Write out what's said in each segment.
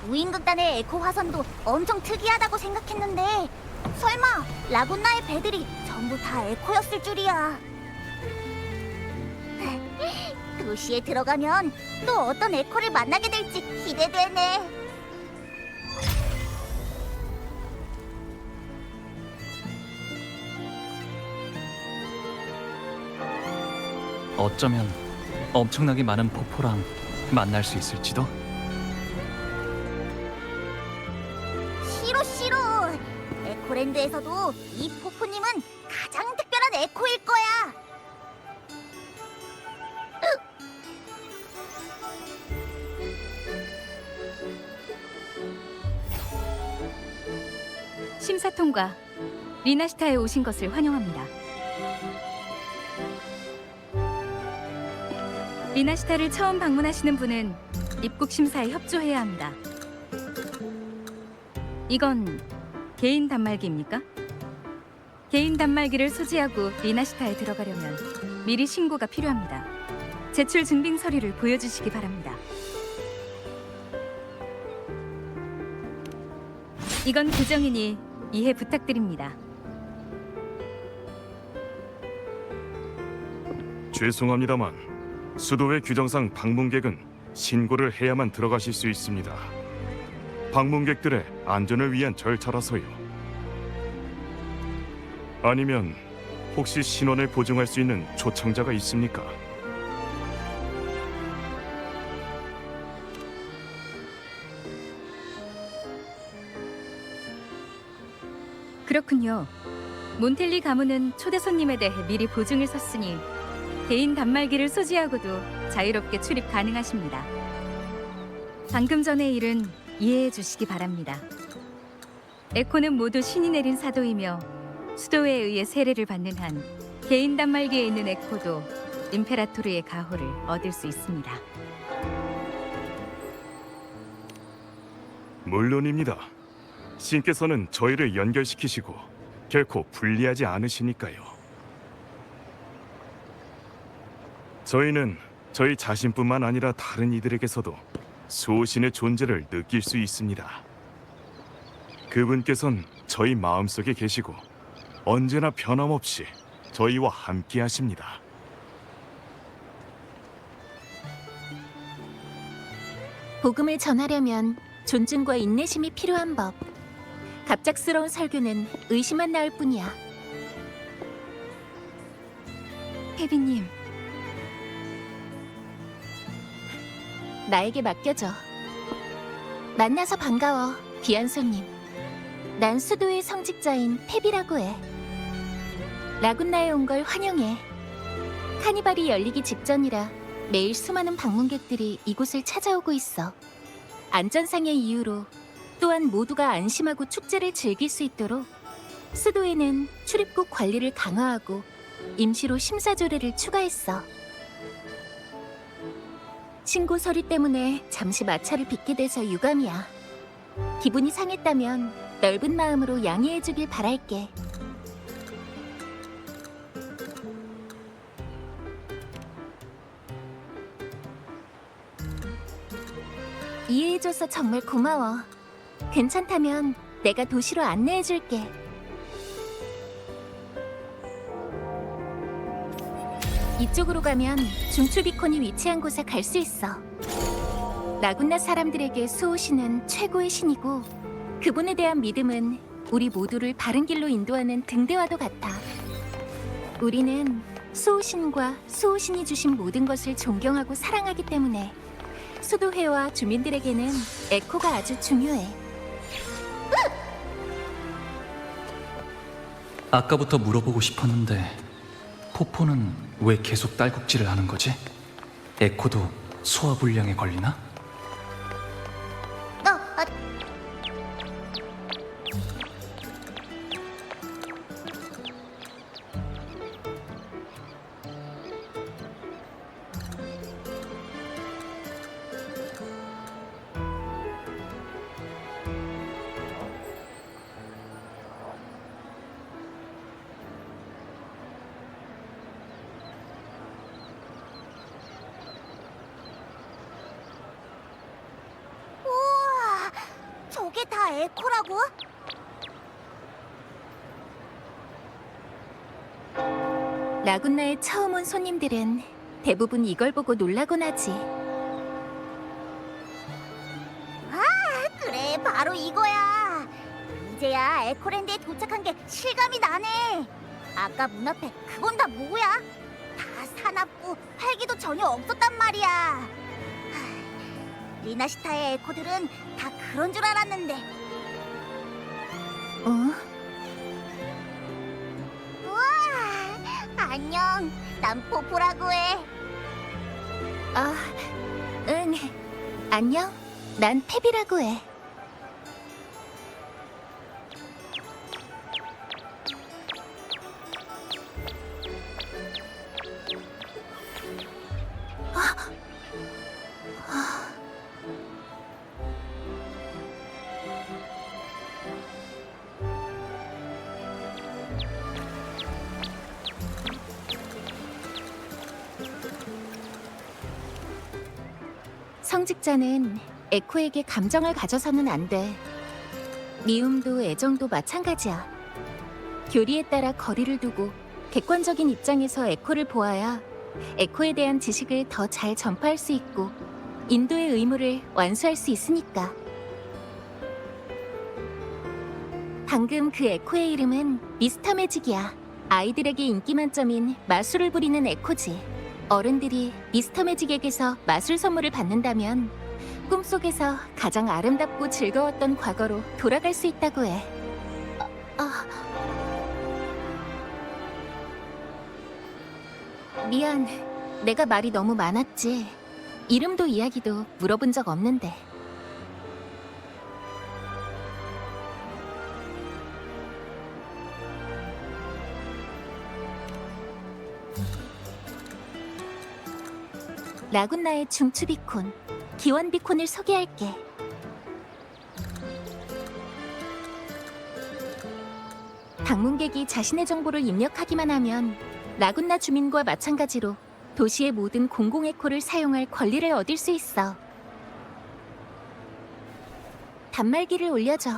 우임극단의 에코 화선도 엄청 특이하다고 생각했는데 설마 라군나의 배들이 전부 다 에코였을 줄이야. 도시에 들어가면 또 어떤 에코를 만나게 될지 기대되네. 어쩌면 엄청나게 많은 포포랑 만날 수 있을지도. 싫어 싫어. 에코랜드에서도 이 포프님은 가장 특별한 에코일 거야. 심사 통과. 리나시타에 오신 것을 환영합니다. 리나시타를 처음 방문하시는 분은 입국 심사에 협조해야 합니다. 이건 개인 단말기입니까? 개인 단말기를 소지하고 리나시타에 들어가려면 미리 신고가 필요합니다. 제출 증빙 서류를 보여주시기 바랍니다. 이건 규정이니 이해 부탁드립니다. 죄송합니다만 수도의 규정상 방문객은 신고를 해야만 들어가실 수 있습니다. 방문객들의 안전을 위한 절차라서요. 아니면 혹시 신원을 보증할 수 있는 초청자가 있습니까? 그렇군요. 몬텔리 가문은 초대 손님에 대해 미리 보증을 섰으니 개인 단말기를 소지하고도 자유롭게 출입 가능하십니다. 방금 전의 일은 이해해 주시기 바랍니다. 에코는 모두 신이 내린 사도이며 수도에 의해 세례를 받는 한 개인 단말기에 있는 에코도 임페라토르의 가호를 얻을 수 있습니다. 물론입니다. 신께서는 저희를 연결시키시고 결코 불리하지 않으시니까요. 저희는 저희 자신뿐만 아니라 다른 이들에게서도 수호신의 존재를 느낄 수 있습니다. 그분께선 저희 마음속에 계시고 언제나 변함없이 저희와 함께 하십니다. 복음을 전하려면 존중과 인내심이 필요한 법. 갑작스러운 설교는 의심만 낳을 뿐이야. 혜비님, 나에게 맡겨줘. 만나서 반가워, 귀한 손님. 난 수도의 성직자인 페비라고 해. 라군나에 온 걸 환영해. 카니발이 열리기 직전이라 매일 수많은 방문객들이 이곳을 찾아오고 있어. 안전상의 이유로 또한 모두가 안심하고 축제를 즐길 수 있도록 수도에는 출입국 관리를 강화하고 임시로 심사조례를 추가했어. 신고 서류 때문에 잠시 마찰을 빚게 돼서 유감이야. 기분이 상했다면 넓은 마음으로 양해해주길 바랄게. 이해해줘서 정말 고마워. 괜찮다면 내가 도시로 안내해줄게. 이쪽으로 가면 중추비콘이 위치한 곳에 갈 수 있어. 라군나 사람들에게 수호신은 최고의 신이고 그분에 대한 믿음은 우리 모두를 바른 길로 인도하는 등대와도 같아. 우리는 수호신과 수호신이 주신 모든 것을 존경하고 사랑하기 때문에 수도회와 주민들에게는 에코가 아주 중요해. 아까부터 물어보고 싶었는데 포포는 왜 계속 딸꾹질을 하는 거지? 에코도 소화불량에 걸리나? 다 에코라고? 라군나에 처음 온 손님들은 대부분 이걸 보고 놀라곤 하지. 그래, 바로 이거야. 이제야 에코랜드에 도착한 게 실감이 나네. 아까 문 앞에 그건 다 뭐야? 다 사납고 활기도 전혀 없었단 말이야. 리나시타의 에코들은 다 그런 줄 알았는데. 우와, 안녕. 난 포포라고 해. 응. 안녕. 난 페비라고 해. 성직자는 에코에게 감정을 가져서는 안 돼. 미움도 애정도 마찬가지야. 교리에 따라 거리를 두고 객관적인 입장에서 에코를 보아야 에코에 대한 지식을 더 잘 전파할 수 있고 인도의 의무를 완수할 수 있으니까. 방금 그 에코의 이름은 미스터 매직이야. 아이들에게 인기 만점인 마술을 부리는 에코지. 어른들이 미스터 매직에게서 마술 선물을 받는다면 꿈속에서 가장 아름답고 즐거웠던 과거로 돌아갈 수 있다고 해. 미안, 내가 말이 너무 많았지. 이름도 이야기도 물어본 적 없는데. 라군나의 중추비콘, 기원비콘을 소개할게. 방문객이 자신의 정보를 입력하기만 하면 라군나 주민과 마찬가지로 도시의 모든 공공에코를 사용할 권리를 얻을 수 있어. 단말기를 올려줘.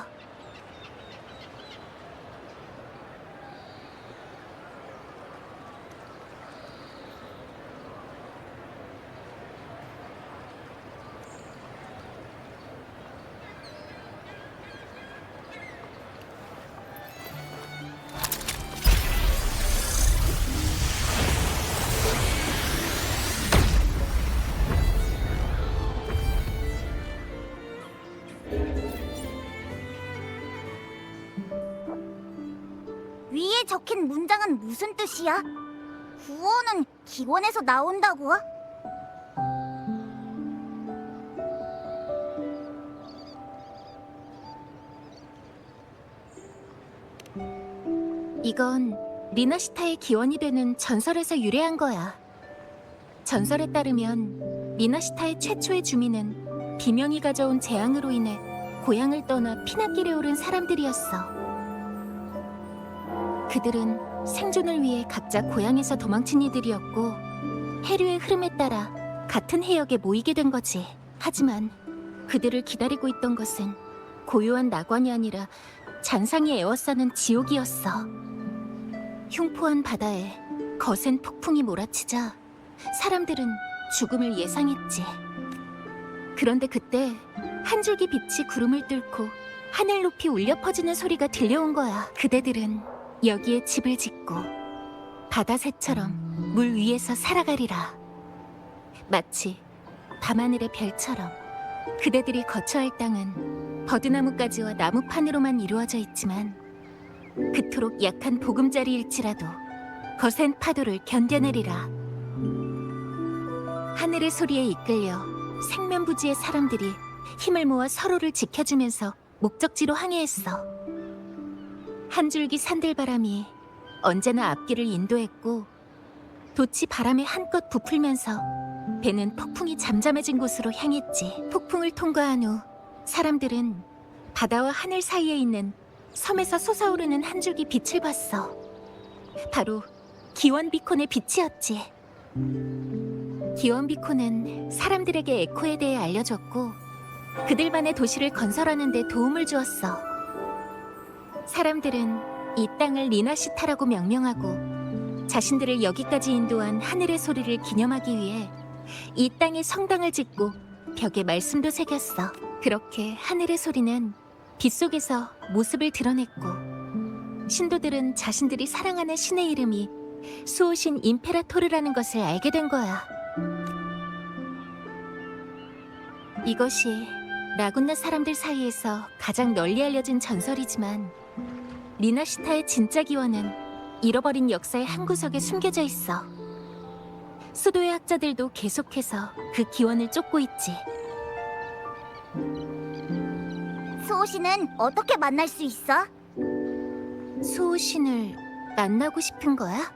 위에 적힌 문장은 무슨 뜻이야? 구원은 기원에서 나온다고? 이건 리나시타의 기원이 되는 전설에서 유래한 거야. 전설에 따르면 리나시타의 최초의 주민은 비명이 가져온 재앙으로 인해 고향을 떠나 피난길에 오른 사람들이었어. 그들은 생존을 위해 각자 고향에서 도망친 이들이었고 해류의 흐름에 따라 같은 해역에 모이게 된 거지. 하지만 그들을 기다리고 있던 것은 고요한 낙원이 아니라 잔상이 에워싸는 지옥이었어. 흉포한 바다에 거센 폭풍이 몰아치자 사람들은 죽음을 예상했지. 그런데 그때 한 줄기 빛이 구름을 뚫고 하늘 높이 울려 퍼지는 소리가 들려온 거야. 그대들은 여기에 집을 짓고 바다새처럼 물 위에서 살아가리라. 마치 밤하늘의 별처럼. 그대들이 거처 할 땅은 버드나무가지와 나무판으로만 이루어져 있지만 그토록 약한 보금자리일지라도 거센 파도를 견뎌내리라. 하늘의 소리에 이끌려 생면부지의 사람들이 힘을 모아 서로를 지켜주면서 목적지로 항해했어. 한 줄기 산들바람이 언제나 앞길을 인도했고 돛이 바람에 한껏 부풀면서 배는 폭풍이 잠잠해진 곳으로 향했지. 폭풍을 통과한 후 사람들은 바다와 하늘 사이에 있는 섬에서 솟아오르는 한 줄기 빛을 봤어. 바로 기원비콘의 빛이었지. 기원비콘은 사람들에게 에코에 대해 알려줬고 그들만의 도시를 건설하는 데 도움을 주었어. 사람들은 이 땅을 리나시타라고 명명하고 자신들을 여기까지 인도한 하늘의 소리를 기념하기 위해 이 땅에 성당을 짓고 벽에 말씀도 새겼어. 그렇게 하늘의 소리는 빛속에서 모습을 드러냈고 신도들은 자신들이 사랑하는 신의 이름이 수호신 임페라토르라는 것을 알게 된 거야. 이것이 라군나 사람들 사이에서 가장 널리 알려진 전설이지만 리나시타의 진짜 기원은 잃어버린 역사의 한 구석에 숨겨져 있어. 수도의 학자들도 계속해서 그 기원을 쫓고 있지. 수호신은 어떻게 만날 수 있어? 수호신을 만나고 싶은 거야?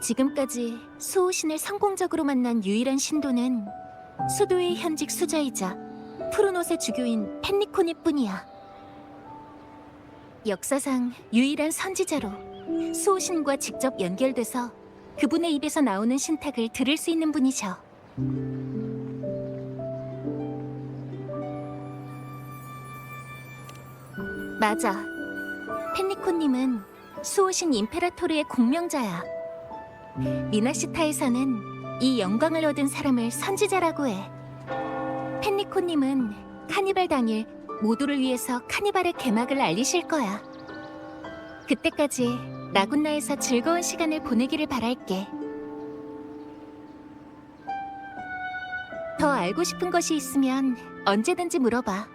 지금까지 수호신을 성공적으로 만난 유일한 신도는 수도의 현직 수자이자 푸르노스의 주교인 펜니코니뿐이야. 역사상 유일한 선지자로 수호신과 직접 연결돼서 그분의 입에서 나오는 신탁을 들을 수 있는 분이셔. 맞아. 펜니코님은 수호신 임페라토르의 공명자야. 리나시타에서는 이 영광을 얻은 사람을 선지자라고 해. 펜니코님은 카니발 당일 모두를 위해서 카니발의 개막을 알리실 거야. 그때까지 라군나에서 즐거운 시간을 보내기를 바랄게. 더 알고 싶은 것이 있으면 언제든지 물어봐.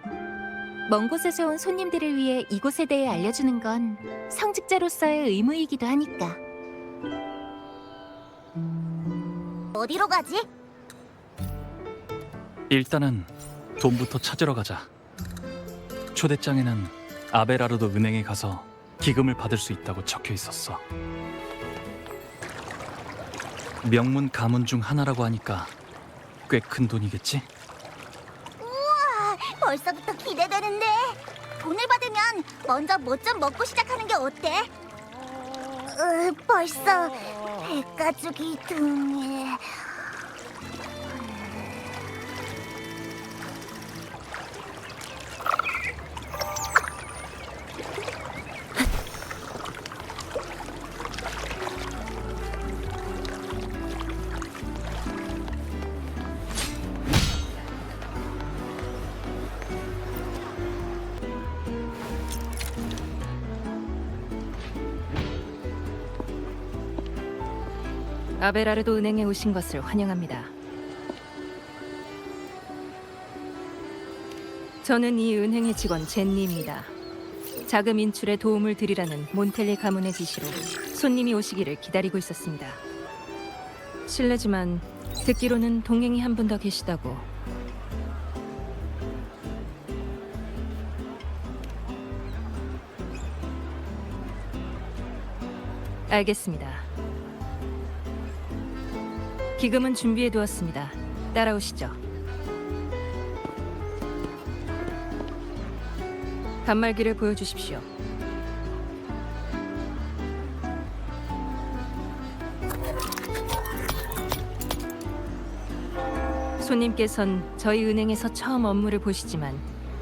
먼 곳에서 온 손님들을 위해 이곳에 대해 알려주는 건 성직자로서의 의무이기도 하니까. 어디로 가지? 일단은 돈부터 찾으러 가자. 초대장에는 아베라르도 은행에 가서 기금을 받을 수 있다고 적혀 있었어. 명문 가문 중 하나라고 하니까 꽤 큰 돈이겠지? 벌써부터 기대되는데. 돈을 받으면 먼저 뭐 좀 먹고 시작하는 게 어때? 벌써 배가죽이 등에. 아베라르도 은행에 오신 것을 환영합니다. 저는 이 은행의 직원 젠니입니다. 자금 인출에 도움을 드리라는 몬텔리 가문의 지시로 손님이 오시기를 기다리고 있었습니다. 실례지만 듣기로는 동행이 한 분 더 계시다고. 알겠습니다. 기금은 준비해 두었습니다. 따라오시죠. 단말기를 보여주십시오. 손님께선 저희 은행에서 처음 업무를 보시지만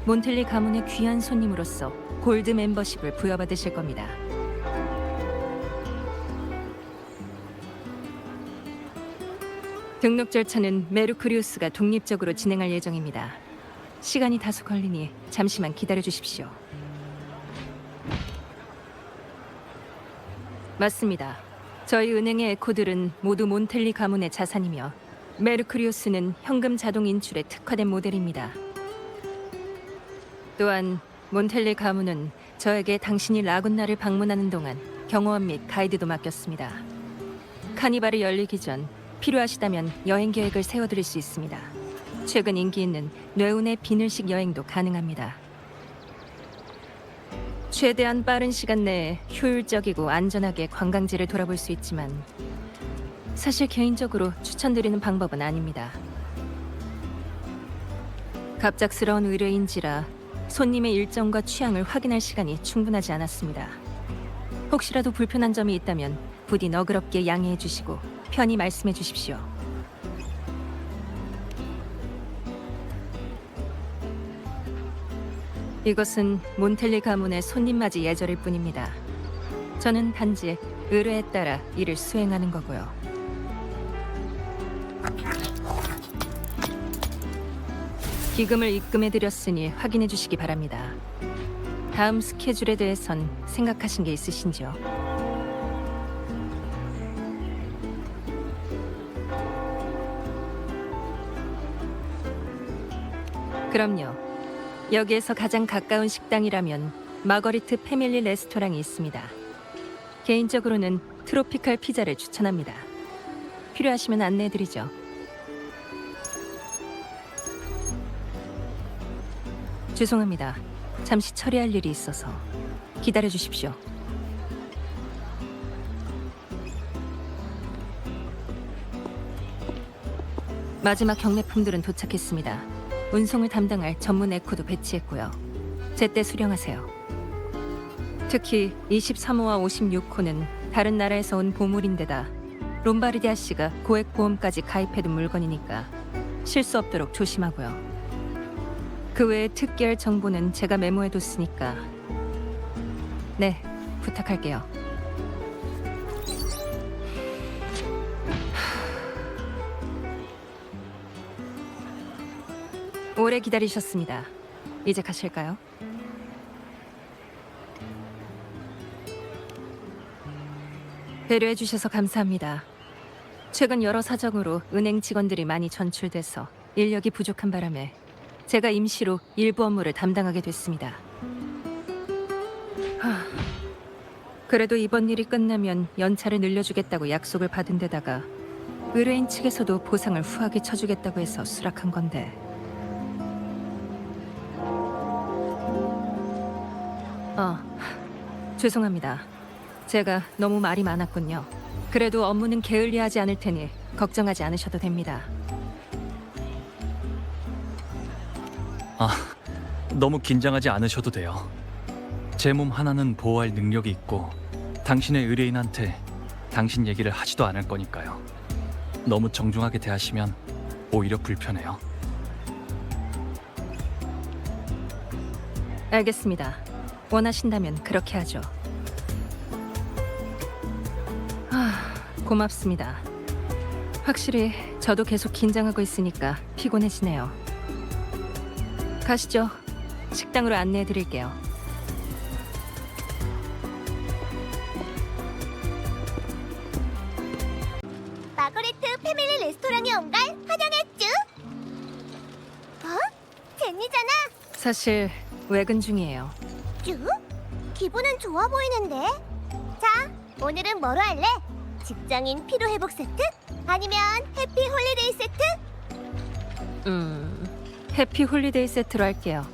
몬텔리 가문의 귀한 손님으로서 골드 멤버십을 부여받으실 겁니다. 등록 절차는 메르쿠리우스가 독립적으로 진행할 예정입니다. 시간이 다소 걸리니 잠시만 기다려 주십시오. 맞습니다. 저희 은행의 에코들은 모두 몬텔리 가문의 자산이며 메르쿠리우스는 현금 자동 인출에 특화된 모델입니다. 또한 몬텔리 가문은 저에게 당신이 라군나를 방문하는 동안 경호원 및 가이드도 맡겼습니다. 카니발이 열리기 전 필요하시다면 여행 계획을 세워드릴 수 있습니다. 최근 인기 있는 뇌운의 비늘식 여행도 가능합니다. 최대한 빠른 시간 내에 효율적이고 안전하게 관광지를 돌아볼 수 있지만 사실 개인적으로 추천드리는 방법은 아닙니다. 갑작스러운 의뢰인지라 손님의 일정과 취향을 확인할 시간이 충분하지 않았습니다. 혹시라도 불편한 점이 있다면 부디 너그럽게 양해해 주시고 편히 말씀해 주십시오. 이것은 몬텔리 가문의 손님 맞이 예절일 뿐입니다. 저는 단지 의뢰에 따라 일을 수행하는 거고요. 기금을 입금해 드렸으니 확인해 주시기 바랍니다. 다음 스케줄에 대해선 생각하신 게 있으신지요? 그럼요. 여기에서 가장 가까운 식당이라면 마거리트 패밀리 레스토랑이 있습니다. 개인적으로는 트로피칼 피자를 추천합니다. 필요하시면 안내해드리죠. 죄송합니다. 잠시 처리할 일이 있어서 기다려 주십시오. 마지막 경매품들은 도착했습니다. 운송을 담당할 전문 에코도 배치했고요. 제때 수령하세요. 특히 23호와 56호는 다른 나라에서 온 보물인데다 롬바르디아 씨가 고액 보험까지 가입해둔 물건이니까 실수 없도록 조심하고요. 그 외에 특기할 정보는 제가 메모해뒀으니까 네, 부탁할게요. 오래 기다리셨습니다. 이제 가실까요? 배려해 주셔서 감사합니다. 최근 여러 사정으로 은행 직원들이 많이 전출돼서 인력이 부족한 바람에 제가 임시로 일부 업무를 담당하게 됐습니다. 그래도 이번 일이 끝나면 연차를 늘려주겠다고 약속을 받은 데다가 의뢰인 측에서도 보상을 후하게 쳐주겠다고 해서 수락한 건데 죄송합니다. 제가 너무 말이 많았군요. 그래도 업무는 게을리하지 않을 테니 걱정하지 않으셔도 됩니다. 너무 긴장하지 않으셔도 돼요. 제 몸 하나는 보호할 능력이 있고 당신의 의뢰인한테 당신 얘기를 하지도 않을 거니까요. 너무 정중하게 대하시면 오히려 불편해요. 알겠습니다. 원하신다면 그렇게 하죠. 고맙습니다. 확실히 저도 계속 긴장하고 있으니까 피곤해지네요. 가시죠. 식당으로 안내해 드릴게요. 마거리트 패밀리 레스토랑에 온 걸 환영했쥬. 제니잖아. 사실 외근 중이에요. 쭈? 기분은 좋아 보이는데. 자, 오늘은 뭐로 할래? 직장인 피로회복 세트? 아니면 해피 홀리데이 세트? 해피 홀리데이 세트로 할게요.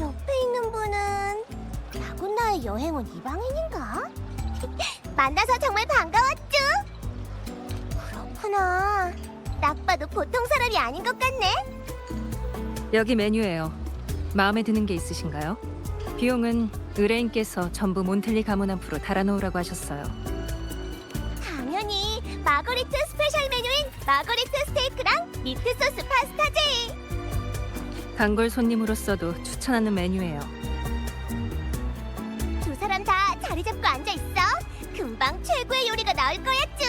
옆에 있는 분은 라군나의 여행 온 이방인인가? 만나서 정말 반가웠쥬. 그렇구나. 딱 봐도 보통 사람이 아닌 것 같네. 여기 메뉴예요. 마음에 드는 게 있으신가요? 비용은 의뢰인께서 전부 몬텔리 가문 앞으로 달아놓으라고 하셨어요. 당연히 마거리트 스페셜 메뉴인 마거리트 스테이크랑 미트 소스 파스타지. 단골 손님으로서도 추천하는 메뉴예요. 두 사람 다 자리 잡고 앉아 있어. 금방 최고의 요리가 나올 거야, 쭈.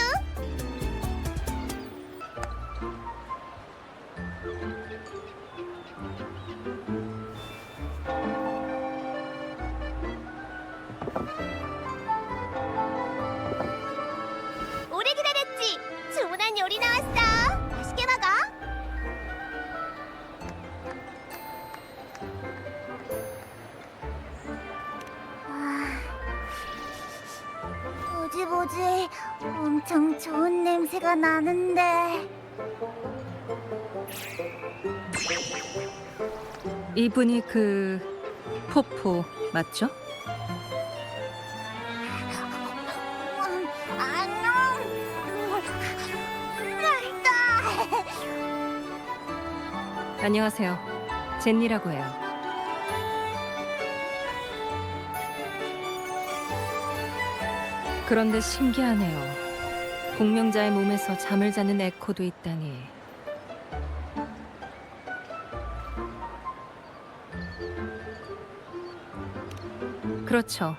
오래 기다렸지? 주문한 요리 나왔어. 맛있게 먹어. 뭐지? 엄청 좋은 냄새가 나는데. 이분이 그 포포 맞죠? 안녕하세요. 젠니라고 해요. 그런데 신기하네요. 공명자의 몸에서 잠을 자는 에코도 있다니. 그렇죠.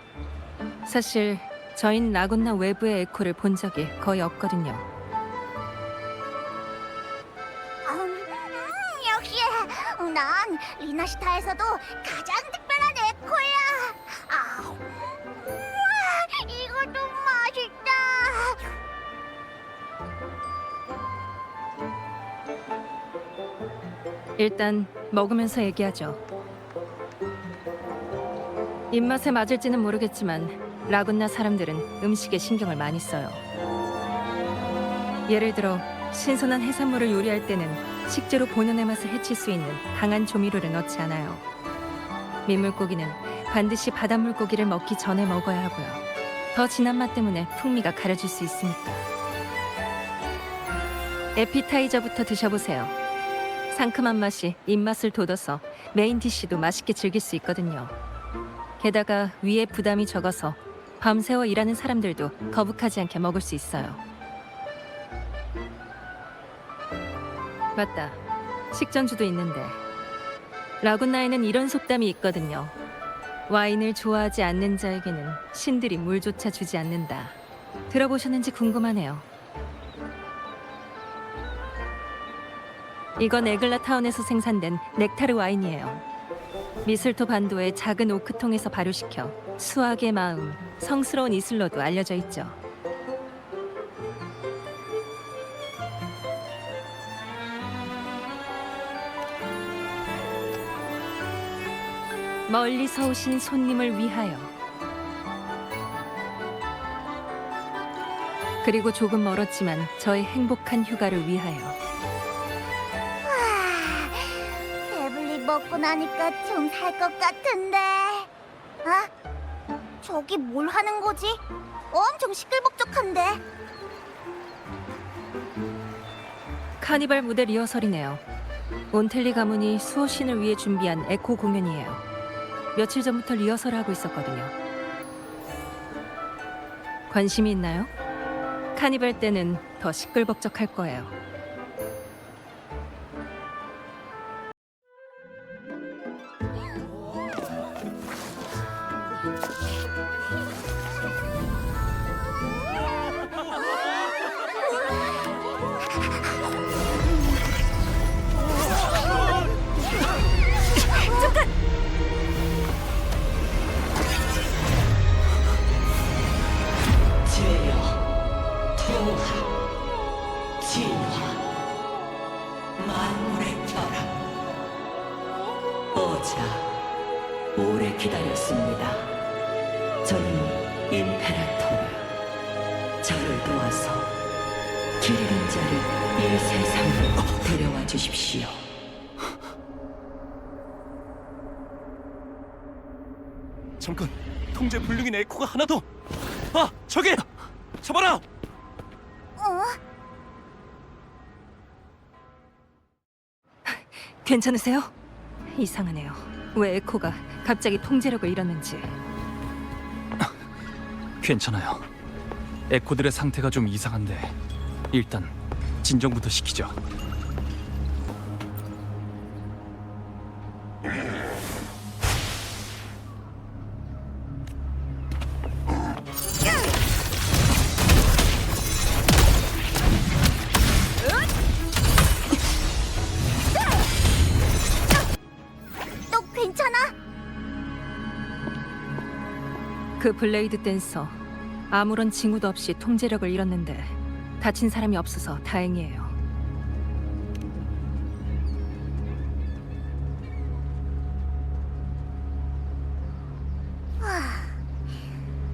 사실 저희는 라군나 외부의 에코를 본 적이 거의 없거든요. 역시 난 리나시타에서도 가장 특별한 에코야. 우와, 이것도 맛있다. 일단 먹으면서 얘기하죠. 입맛에 맞을지는 모르겠지만 라군나 사람들은 음식에 신경을 많이 써요. 예를 들어 신선한 해산물을 요리할 때는 식재료 본연의 맛을 해칠 수 있는 강한 조미료를 넣지 않아요. 민물고기는 반드시 바닷물고기를 먹기 전에 먹어야 하고요. 더 진한 맛 때문에 풍미가 가려질 수 있으니까. 에피타이저부터 드셔보세요. 상큼한 맛이 입맛을 돋워서 메인 디쉬도 맛있게 즐길 수 있거든요. 게다가 위에 부담이 적어서 밤새워 일하는 사람들도 거북하지 않게 먹을 수 있어요. 맞다. 식전주도 있는데 라군나에는 이런 속담이 있거든요. 와인을 좋아하지 않는 자에게는 신들이 물조차 주지 않는다. 들어보셨는지 궁금하네요. 이건 에글라타운에서 생산된 넥타르 와인이에요. 미슬토 반도의 작은 오크통에서 발효시켜 수학의 마음, 성스러운 이슬로도 알려져 있죠. 멀리서 오신 손님을 위하여. 그리고 조금 멀었지만 저의 행복한 휴가를 위하여. 배불리 먹고 나니까 좀 살 것 같은데. 아? 저기 뭘 하는 거지? 엄청 시끌벅적한데. 카니발 무대 리허설이네요. 몬텔리 가문이 수호신을 위해 준비한 에코 공연이에요. 며칠 전부터 리허설을 하고 있었거든요. 관심이 있나요? 카니발 때는 더 시끌벅적할 거예요. 제여, 투하, 진화, 만물의 결합. 오자, 오래 기다렸습니다. 저는 임페라토르. 저를 도와서 길 잃은 자를 이 세상으로 데려와 주십시오. 잠깐, 통제 불능인 에코가 하나 더. 아, 저기! 잡아라! 괜찮으세요? 이상하네요. 왜 에코가 갑자기 통제력을 잃었는지. 괜찮아요. 에코들의 상태가 좀 이상한데 일단 진정부터 시키죠. 너 괜찮아? 그 블레이드 댄서 아무런 징후도 없이 통제력을 잃었는데 다친 사람이 없어서 다행이에요.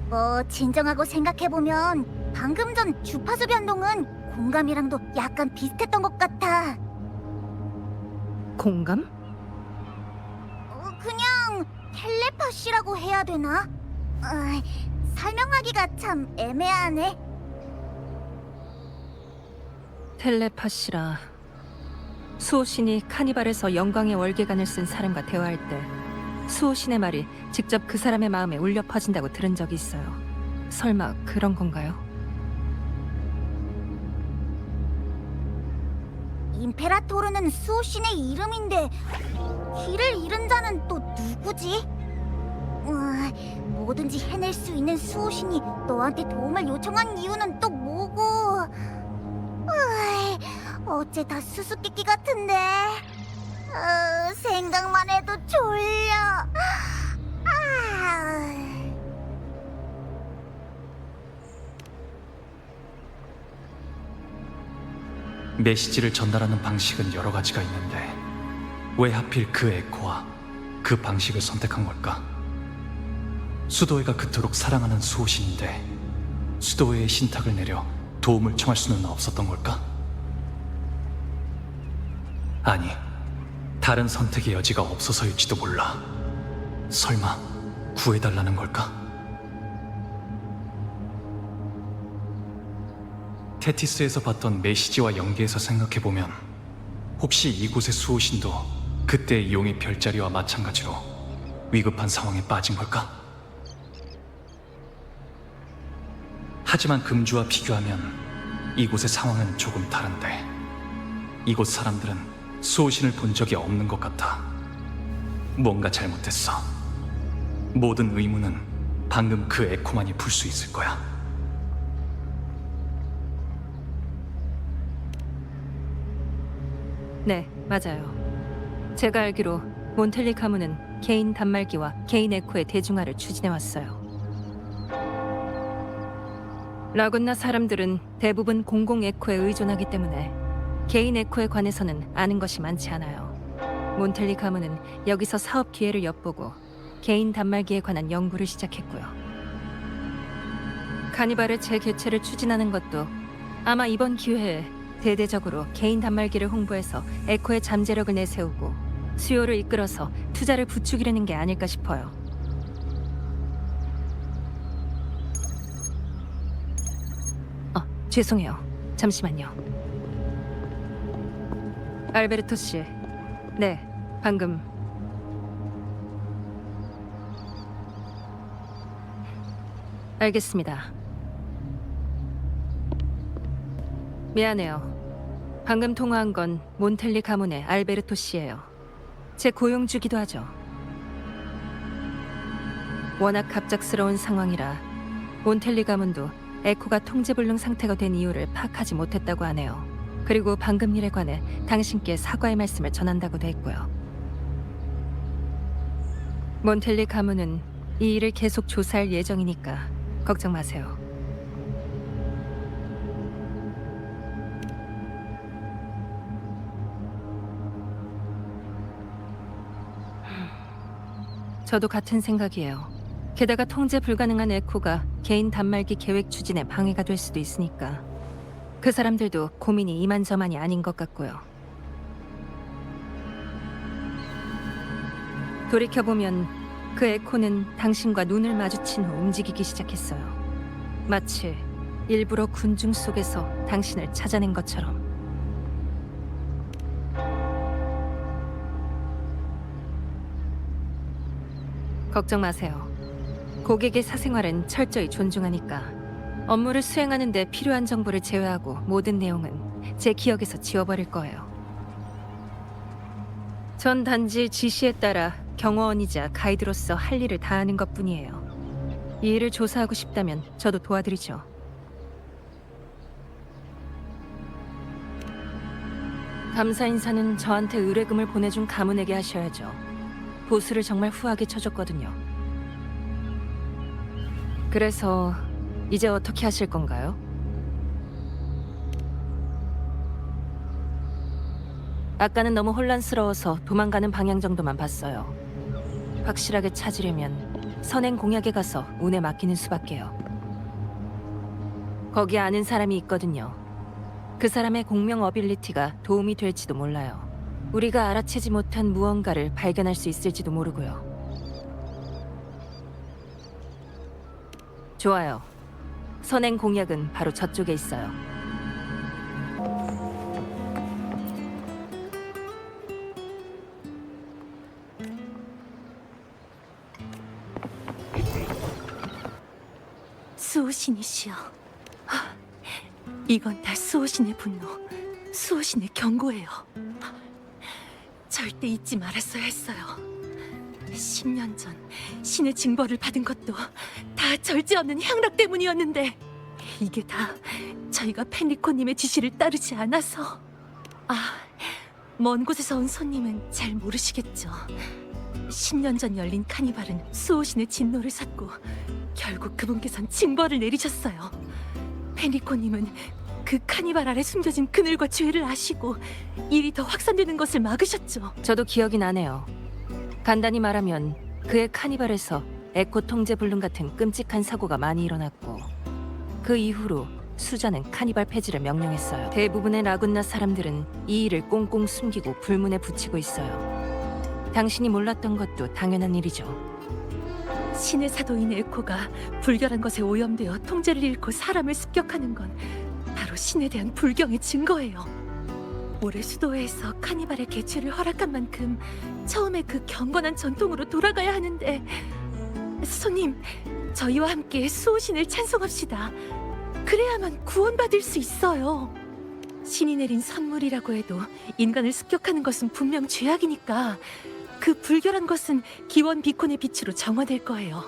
뭐 진정하고 생각해보면 방금 전 주파수 변동은 공감이랑도 약간 비슷했던 것 같아. 공감? 그냥 텔레파시라고 해야 되나? 설명하기가 참 애매하네. 텔레파시라. 수호신이 카니발에서 영광의 월계관을 쓴 사람과 대화할 때 수호신의 말이 직접 그 사람의 마음에 울려 퍼진다고 들은 적이 있어요. 설마 그런 건가요? 임페라토르는 수호신의 이름인데 길을 잃은 자는 또 누구지? 뭐든지 해낼 수 있는 수호신이 너한테 도움을 요청한 이유는 또 뭐고? 어째 다 수수께끼 같은데. 생각만 해도 졸려. 메시지를 전달하는 방식은 여러 가지가 있는데 왜 하필 그 에코와 그 방식을 선택한 걸까? 수도회가 그토록 사랑하는 수호신인데 수도회의 신탁을 내려 도움을 청할 수는 없었던 걸까? 아니, 다른 선택의 여지가 없어서일지도 몰라. 설마 구해달라는 걸까? 테티스에서 봤던 메시지와 연계해서 생각해보면 혹시 이곳의 수호신도 그때의 용의 별자리와 마찬가지로 위급한 상황에 빠진 걸까? 하지만 금주와 비교하면 이곳의 상황은 조금 다른데 이곳 사람들은 수호신을 본 적이 없는 것 같아. 뭔가 잘못됐어. 모든 의문은 방금 그 에코만이 풀 수 있을 거야. 네, 맞아요. 제가 알기로 몬텔리 가문은 개인 단말기와 개인 에코의 대중화를 추진해왔어요. 라군나 사람들은 대부분 공공 에코에 의존하기 때문에 개인 에코에 관해서는 아는 것이 많지 않아요. 몬텔리 가문은 여기서 사업 기회를 엿보고 개인 단말기에 관한 연구를 시작했고요. 카니발의 재개최를 추진하는 것도 아마 이번 기회에 대대적으로 개인 단말기를 홍보해서 에코의 잠재력을 내세우고 수요를 이끌어서 투자를 부추기려는 게 아닐까 싶어요. 죄송해요. 잠시만요. 알베르토 씨. 네, 방금 알겠습니다. 미안해요. 방금 통화한 건 몬텔리 가문의 알베르토 씨예요. 제 고용주기도 하죠. 워낙 갑작스러운 상황이라 몬텔리 가문도 에코가 통제불능 상태가 된 이유를 파악하지 못했다고 하네요. 그리고 방금 일에 관해 당신께 사과의 말씀을 전한다고도 했고요. 몬텔리 가문은 이 일을 계속 조사할 예정이니까 걱정 마세요. 저도 같은 생각이에요. 게다가 통제 불가능한 에코가 개인 단말기 계획 추진에 방해가 될 수도 있으니까 그 사람들도 고민이 이만저만이 아닌 것 같고요. 돌이켜보면 그 에코는 당신과 눈을 마주친 후 움직이기 시작했어요. 마치 일부러 군중 속에서 당신을 찾아낸 것처럼. 걱정 마세요. 고객의 사생활은 철저히 존중하니까 업무를 수행하는 데 필요한 정보를 제외하고 모든 내용은 제 기억에서 지워버릴 거예요. 전 단지 지시에 따라 경호원이자 가이드로서 할 일을 다하는 것뿐이에요. 이 일을 조사하고 싶다면 저도 도와드리죠. 감사 인사는 저한테 의뢰금을 보내준 가문에게 하셔야죠. 보수를 정말 후하게 쳐줬거든요. 그래서 이제 어떻게 하실 건가요? 아까는 너무 혼란스러워서 도망가는 방향 정도만 봤어요. 확실하게 찾으려면 선행 공약에 가서 운에 맡기는 수밖에요. 거기 아는 사람이 있거든요. 그 사람의 공명 어빌리티가 도움이 될지도 몰라요. 우리가 알아채지 못한 무언가를 발견할 수 있을지도 모르고요. 좋아요. 선행 공약은 바로 저쪽에 있어요. 수호신이시여. 이건 다 수호신의 분노, 수호신의 경고예요. 절대 잊지 말았어야 했어요. 10년 전 신의 징벌을 받은 것도 다 절제 없는 향락 때문이었는데 이게 다 저희가 펜리코님의 지시를 따르지 않아서. 먼 곳에서 온 손님은 잘 모르시겠죠. 10년 전 열린 카니발은 수호신의 진노를 샀고 결국 그분께선 징벌을 내리셨어요. 펜리코님은 그 카니발 아래 숨겨진 그늘과 죄를 아시고 일이 더 확산되는 것을 막으셨죠. 저도 기억이 나네요. 간단히 말하면 그의 카니발에서 에코 통제 불능 같은 끔찍한 사고가 많이 일어났고 그 이후로 수자는 카니발 폐지를 명령했어요. 대부분의 라군나 사람들은 이 일을 꽁꽁 숨기고 불문에 붙이고 있어요. 당신이 몰랐던 것도 당연한 일이죠. 신의 사도인 에코가 불결한 것에 오염되어 통제를 잃고 사람을 습격하는 건 바로 신에 대한 불경의 증거예요. 올해 수도회에서 카니발의 개최를 허락한 만큼 처음에 그 경건한 전통으로 돌아가야 하는데, 손님, 저희와 함께 수호신을 찬송합시다. 그래야만 구원받을 수 있어요. 신이 내린 선물이라고 해도 인간을 습격하는 것은 분명 죄악이니까 그 불결한 것은 기원 비콘의 빛으로 정화될 거예요.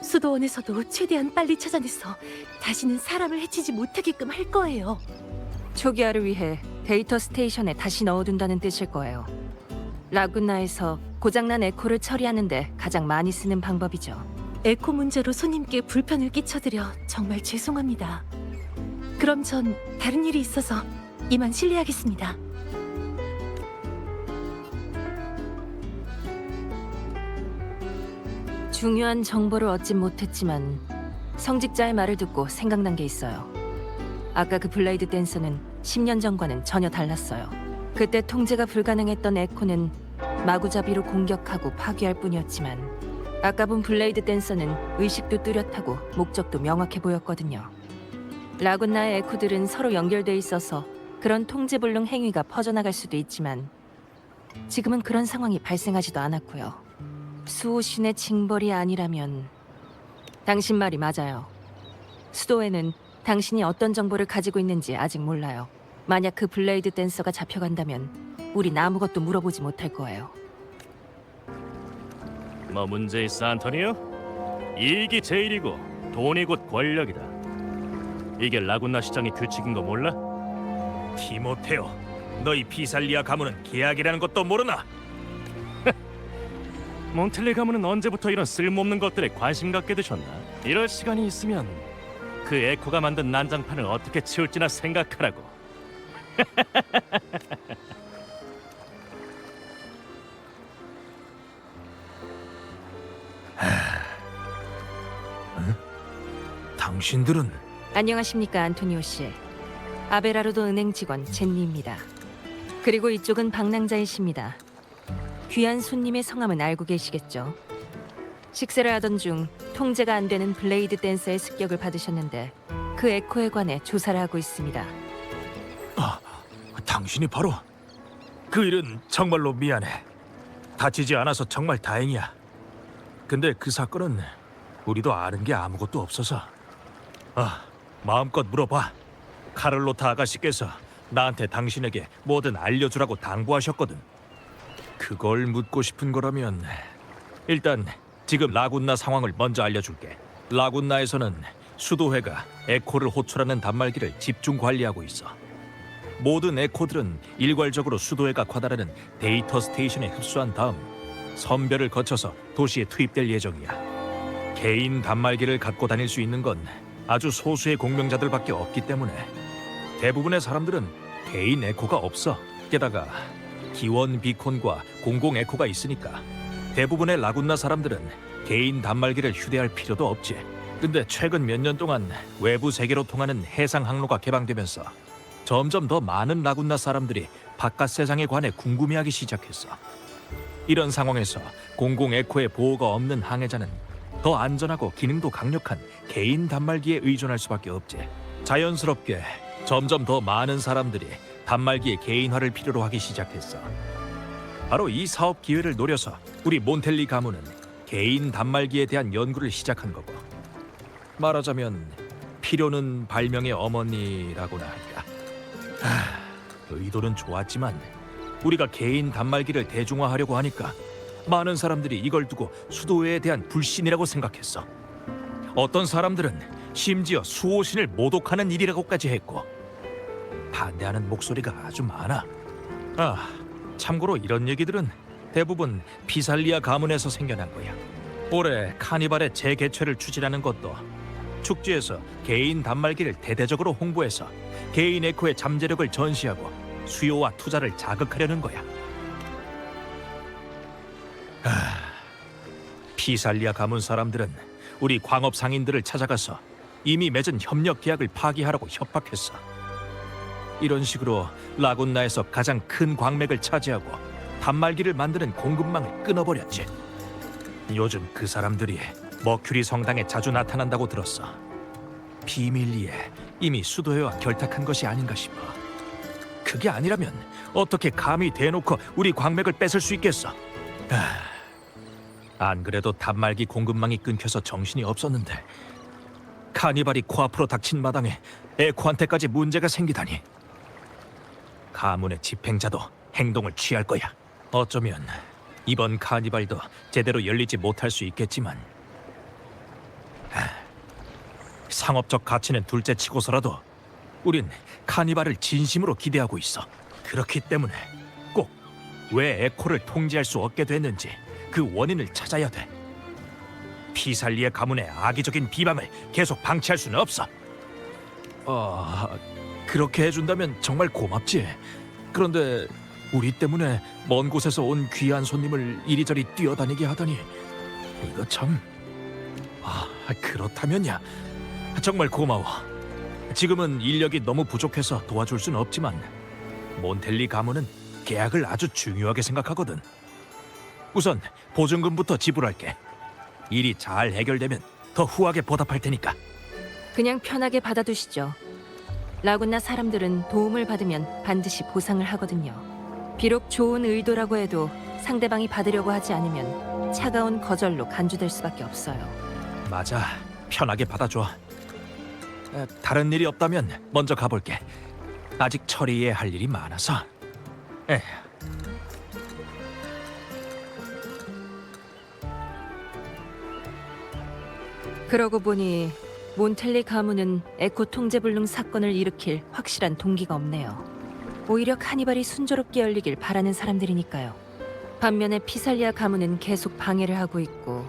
수도원에서도 최대한 빨리 찾아내서 다시는 사람을 해치지 못하게끔 할 거예요. 초기화를 위해 데이터 스테이션에 다시 넣어둔다는 뜻일 거예요. 라군나에서 고장난 에코를 처리하는데 가장 많이 쓰는 방법이죠. 에코 문제로 손님께 불편을 끼쳐드려 정말 죄송합니다. 그럼 전 다른 일이 있어서 이만 실례하겠습니다. 중요한 정보를 얻진 못했지만 성직자의 말을 듣고 생각난 게 있어요. 아까 그 블레이드 댄서는 10년 전과는 전혀 달랐어요. 그때 통제가 불가능했던 에코는 마구잡이로 공격하고 파괴할 뿐이었지만 아까 본 블레이드 댄서는 의식도 뚜렷하고 목적도 명확해 보였거든요. 라군나의 에코들은 서로 연결돼 있어서 그런 통제불능 행위가 퍼져나갈 수도 있지만 지금은 그런 상황이 발생하지도 않았고요. 수호신의 징벌이 아니라면 당신 말이 맞아요. 수도에는 당신이 어떤 정보를 가지고 있는지 아직 몰라요. 만약 그 블레이드 댄서가 잡혀간다면 우린 아무것도 물어보지 못할 거예요. 뭐 문제 있어, 안토니오? 이익이 제일이고 돈이 곧 권력이다. 이게 라군나 시장의 규칙인 거 몰라? 티모테오, 너희 비살리아 가문은 계약이라는 것도 모르나? 몬텔리 가문은 언제부터 이런 쓸모없는 것들에 관심 갖게 되셨나? 이럴 시간이 있으면 그 에코가 만든 난장판을 어떻게 치울지나 생각하라고. 당신들은 안녕하십니까, 안토니오 씨. 아베라로도 은행 직원 젠니입니다. 그리고 이쪽은 방랑자이십니다. 귀한 손님의 성함은 알고 계시겠죠? 식사를 하던 중 통제가 안 되는 블레이드 댄서의 습격을 받으셨는데 그 에코에 관해 조사를 하고 있습니다. 당신이 바로. 그 일은 정말로 미안해. 다치지 않아서 정말 다행이야. 근데 그 사건은 우리도 아는 게 아무것도 없어서. 마음껏 물어봐. 카를로타 아가씨께서 나한테 당신에게 뭐든 알려주라고 당부하셨거든. 그걸 묻고 싶은 거라면 일단 지금 라군나 상황을 먼저 알려줄게. 라군나에서는 수도회가 에코를 호출하는 단말기를 집중 관리하고 있어. 모든 에코들은 일괄적으로 수도회가 관할하는 데이터 스테이션에 흡수한 다음 선별을 거쳐서 도시에 투입될 예정이야. 개인 단말기를 갖고 다닐 수 있는 건 아주 소수의 공명자들밖에 없기 때문에 대부분의 사람들은 개인 에코가 없어. 게다가 기원 비콘과 공공 에코가 있으니까 대부분의 라군나 사람들은 개인 단말기를 휴대할 필요도 없지. 근데 최근 몇 년 동안 외부 세계로 통하는 해상 항로가 개방되면서 점점 더 많은 라군나 사람들이 바깥 세상에 관해 궁금해하기 시작했어. 이런 상황에서 공공 에코의 보호가 없는 항해자는 더 안전하고 기능도 강력한 개인 단말기에 의존할 수밖에 없지. 자연스럽게 점점 더 많은 사람들이 단말기의 개인화를 필요로 하기 시작했어. 바로 이 사업 기회를 노려서 우리 몬텔리 가문은 개인 단말기에 대한 연구를 시작한 거고. 말하자면 필요는 발명의 어머니라고나 할까. 의도는 좋았지만 우리가 개인 단말기를 대중화하려고 하니까 많은 사람들이 이걸 두고 수도회에 대한 불신이라고 생각했어. 어떤 사람들은 심지어 수호신을 모독하는 일이라고까지 했고 반대하는 목소리가 아주 많아. 참고로 이런 얘기들은 대부분 피살리아 가문에서 생겨난 거야. 올해 카니발의 재개최를 추진하는 것도 축제에서 개인 단말기를 대대적으로 홍보해서 개인 에코의 잠재력을 전시하고 수요와 투자를 자극하려는 거야. 피살리아 가문 사람들은 우리 광업 상인들을 찾아가서 이미 맺은 협력 계약을 파기하라고 협박했어. 이런 식으로 라군나에서 가장 큰 광맥을 차지하고 단말기를 만드는 공급망을 끊어버렸지. 요즘 그 사람들이 머큐리 성당에 자주 나타난다고 들었어. 비밀리에 이미 수도회와 결탁한 것이 아닌가 싶어. 그게 아니라면 어떻게 감히 대놓고 우리 광맥을 뺏을 수 있겠어? 안 그래도 단말기 공급망이 끊겨서 정신이 없었는데 카니발이 코앞으로 닥친 마당에 에코한테까지 문제가 생기다니. 가문의 집행자도 행동을 취할 거야. 어쩌면 이번 카니발도 제대로 열리지 못할 수 있겠지만 상업적 가치는 둘째치고서라도 우린 카니발을 진심으로 기대하고 있어. 그렇기 때문에 꼭 왜 에코를 통제할 수 없게 됐는지 그 원인을 찾아야 돼. 피살리의 가문의 악의적인 비방을 계속 방치할 수는 없어. 그렇게 해준다면 정말 고맙지. 그런데 우리 때문에 먼 곳에서 온 귀한 손님을 이리저리 뛰어다니게 하다니 이거 참... 그렇다면야 정말 고마워. 지금은 인력이 너무 부족해서 도와줄 수는 없지만 몬텔리 가문은 계약을 아주 중요하게 생각하거든. 우선 보증금부터 지불할게. 일이 잘 해결되면 더 후하게 보답할 테니까. 그냥 편하게 받아두시죠. 라군나 사람들은 도움을 받으면 반드시 보상을 하거든요. 비록 좋은 의도라고 해도 상대방이 받으려고 하지 않으면 차가운 거절로 간주될 수밖에 없어요. 맞아, 편하게 받아줘. 다른 일이 없다면 먼저 가볼게. 아직 처리해야 할 일이 많아서. 그러고 보니 몬텔리 가문은 에코 통제불능 사건을 일으킬 확실한 동기가 없네요. 오히려 카니발이 순조롭게 열리길 바라는 사람들이니까요. 반면에 피살리아 가문은 계속 방해를 하고 있고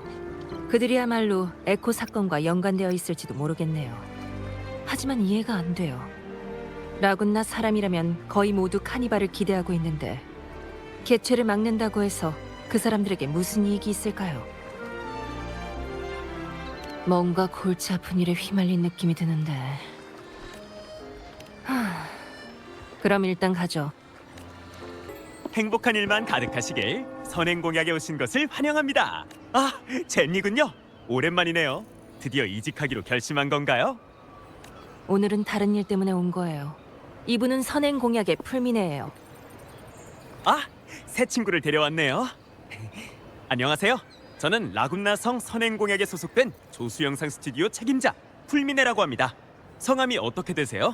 그들이야말로 에코 사건과 연관되어 있을지도 모르겠네요. 하지만 이해가 안 돼요. 라군나 사람이라면 거의 모두 카니발을 기대하고 있는데 개최를 막는다고 해서 그 사람들에게 무슨 이익이 있을까요? 뭔가 골치 아픈 일에 휘말린 느낌이 드는데... 그럼 일단 가죠. 행복한 일만 가득하시길. 선행공약에 오신 것을 환영합니다. 젠니군요. 오랜만이네요. 드디어 이직하기로 결심한 건가요? 오늘은 다른 일 때문에 온 거예요. 이분은 선행공약의 풀미네예요. 새 친구를 데려왔네요. 안녕하세요. 저는 라군나 성 선행공약에 소속된 조수영상 스튜디오 책임자 풀미네라고 합니다. 성함이 어떻게 되세요?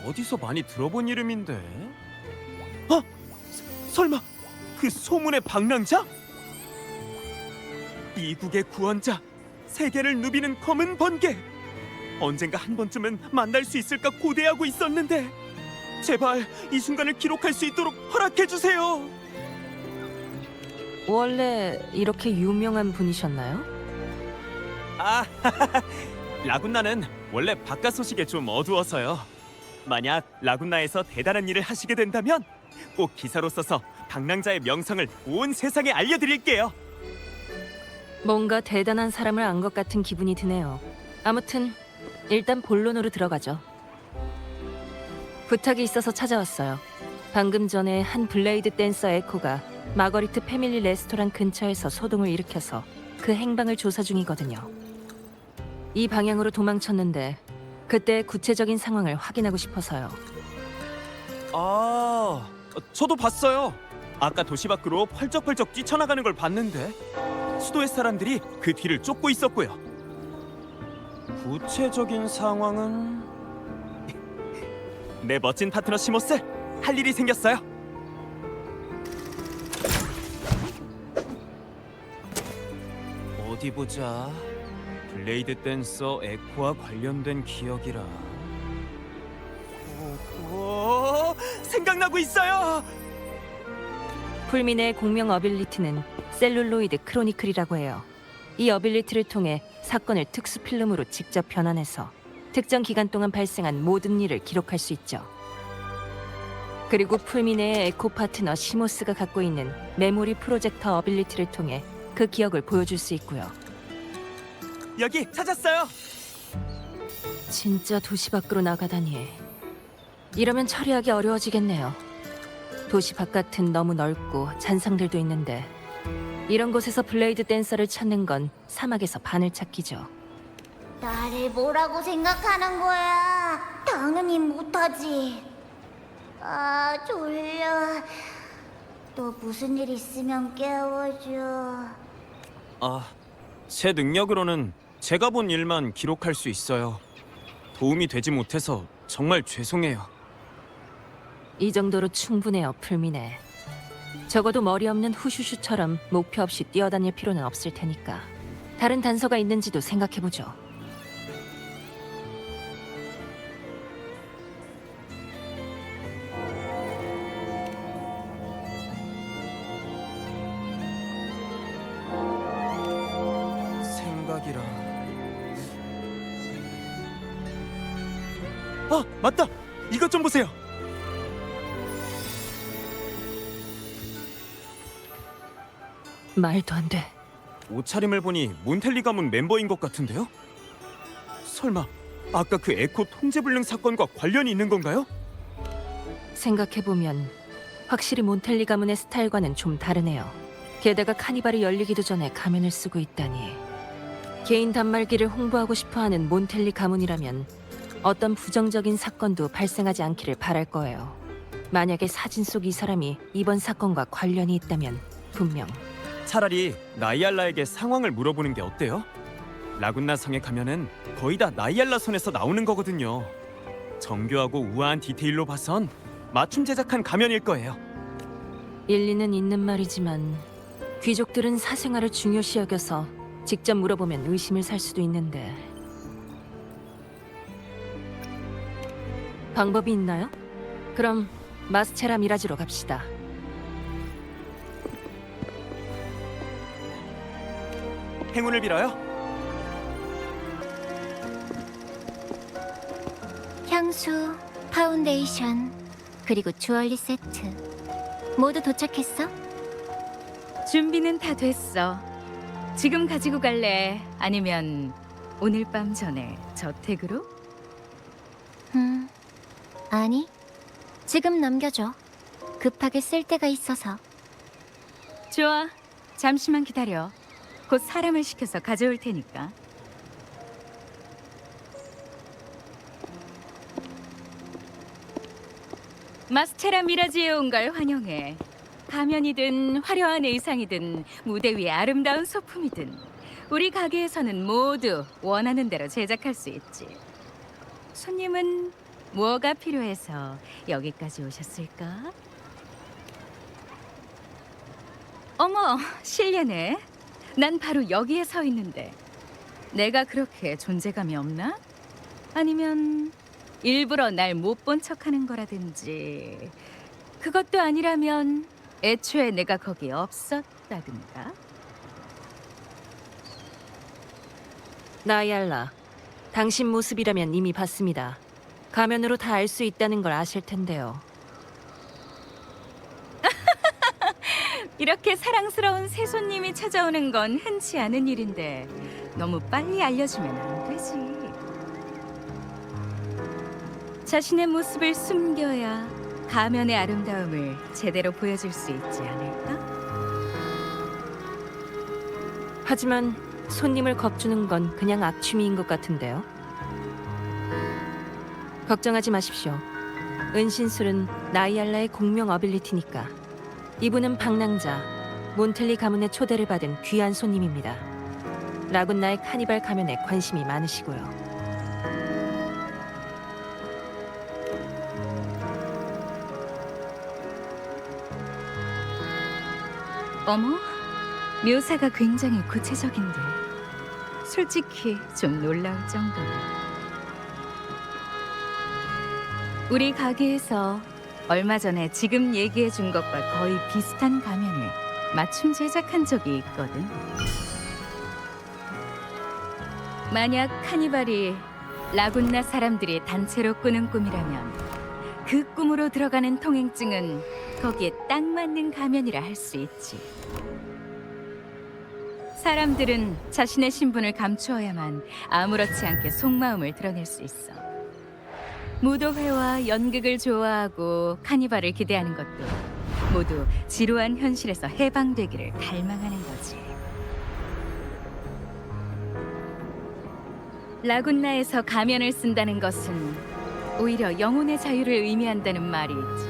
어디서 많이 들어본 이름인데... 설마 그 소문의 방랑자? 미국의 구원자, 세계를 누비는 검은 번개. 언젠가 한 번쯤은 만날 수 있을까 고대하고 있었는데 제발 이 순간을 기록할 수 있도록 허락해 주세요. 원래 이렇게 유명한 분이셨나요? 라군나는 원래 바깥 소식에 좀 어두워서요. 만약 라군나에서 대단한 일을 하시게 된다면 꼭 기사로 써서 방랑자의 명성을 온 세상에 알려드릴게요. 뭔가 대단한 사람을 안 것 같은 기분이 드네요. 아무튼 일단 본론으로 들어가죠. 부탁이 있어서 찾아왔어요. 방금 전에 한 블레이드 댄서 에코가 마거리트 패밀리 레스토랑 근처에서 소동을 일으켜서 그 행방을 조사 중이거든요. 이 방향으로 도망쳤는데 그때 구체적인 상황을 확인하고 싶어서요. 저도 봤어요. 아까 도시 밖으로 펄쩍펄쩍 뛰쳐나가는 걸 봤는데 수도의 사람들이 그 뒤를 쫓고 있었고요. 구체적인 상황은 내 멋진 파트너 시모스, 할 일이 생겼어요. 어디 보자. 블레이드 댄서 에코와 관련된 기억이라. 오, 생각나고 있어요. 풀민의 공명 어빌리티는 셀룰로이드 크로니클이라고 해요. 이 어빌리티를 통해 사건을 특수 필름으로 직접 변환해서 특정 기간 동안 발생한 모든 일을 기록할 수 있죠. 그리고 풀미네의 에코 파트너 시모스가 갖고 있는 메모리 프로젝터 어빌리티를 통해 그 기억을 보여줄 수 있고요. 여기 찾았어요. 진짜 도시 밖으로 나가다니. 이러면 처리하기 어려워지겠네요. 도시 바깥은 너무 넓고 잔상들도 있는데 이런 곳에서 블레이드 댄서를 찾는 건 사막에서 바늘 찾기죠. 나를 뭐라고 생각하는 거야? 당연히 못하지. 아, 졸려. 또 무슨 일 있으면 깨워줘. 제 능력으로는 제가 본 일만 기록할 수 있어요. 도움이 되지 못해서 정말 죄송해요. 이 정도로 충분해요, 풀미네. 적어도 머리 없는 후슈슈처럼 목표 없이 뛰어다닐 필요는 없을 테니까. 다른 단서가 있는지도 생각해보죠. 생각이라. 맞다. 이것 좀 보세요. 말도 안 돼. 옷차림을 보니 몬텔리 가문 멤버인 것 같은데요? 설마 아까 그 에코 통제불능 사건과 관련이 있는 건가요? 생각해보면 확실히 몬텔리 가문의 스타일과는 좀 다르네요. 게다가 카니발이 열리기도 전에 가면을 쓰고 있다니. 개인 단말기를 홍보하고 싶어하는 몬텔리 가문이라면 어떤 부정적인 사건도 발생하지 않기를 바랄 거예요. 만약에 사진 속 이 사람이 이번 사건과 관련이 있다면 분명. 차라리 나이알라에게 상황을 물어보는 게 어때요? 라군나 성에 가면은 거의 다 나이알라 손에서 나오는 거거든요. 정교하고 우아한 디테일로 봐선 맞춤 제작한 가면일 거예요. 일리는 있는 말이지만 귀족들은 사생활을 중요시 여겨서 직접 물어보면 의심을 살 수도 있는데. 방법이 있나요? 그럼 마스체라 미라지로 갑시다. 행운을 빌어요. 향수, 파운데이션, 그리고 주얼리 세트 모두 도착했어? 준비는 다 됐어. 지금 가지고 갈래? 아니면 오늘 밤 전에 저택으로? 아니, 지금 넘겨줘. 급하게 쓸 때가 있어서. 좋아. 잠시만 기다려. 곧 사람을 시켜서 가져올 테니까. 마스테라 미라지에 온 걸 환영해. 가면이든 화려한 의상이든 무대 위의 아름다운 소품이든 우리 가게에서는 모두 원하는 대로 제작할 수 있지. 손님은 뭐가 필요해서 여기까지 오셨을까? 어머, 실례네. 난 바로 여기에 서 있는데 내가 그렇게 존재감이 없나? 아니면 일부러 날 못 본 척하는 거라든지. 그것도 아니라면 애초에 내가 거기 없었다든가. 나이알라, 당신 모습이라면 이미 봤습니다. 가면으로 다 알 수 있다는 걸 아실 텐데요. 이렇게 사랑스러운 새 손님이 찾아오는 건 흔치 않은 일인데 너무 빨리 알려주면 안 되지. 자신의 모습을 숨겨야 가면의 아름다움을 제대로 보여줄 수 있지 않을까? 하지만 손님을 겁주는 건 그냥 악취미인 것 같은데요. 걱정하지 마십시오. 은신술은 나이알라의 공명 어빌리티니까. 이분은 방랑자, 몬텔리 가문의 초대를 받은 귀한 손님입니다. 라군나의 카니발 가면에 관심이 많으시고요. 어머, 묘사가 굉장히 구체적인데 솔직히 좀 놀라울 정도네. 우리 가게에서 얼마 전에 지금 얘기해 준 것과 거의 비슷한 가면을 맞춤 제작한 적이 있거든. 만약 카니발이 라군나 사람들이 단체로 꾸는 꿈이라면 그 꿈으로 들어가는 통행증은 거기에 딱 맞는 가면이라 할 수 있지. 사람들은 자신의 신분을 감추어야만 아무렇지 않게 속마음을 드러낼 수 있어. 무도회와 연극을 좋아하고 카니발을 기대하는 것도 모두 지루한 현실에서 해방되기를 갈망하는 거지. 라군나에서 가면을 쓴다는 것은 오히려 영혼의 자유를 의미한다는 말이 있지.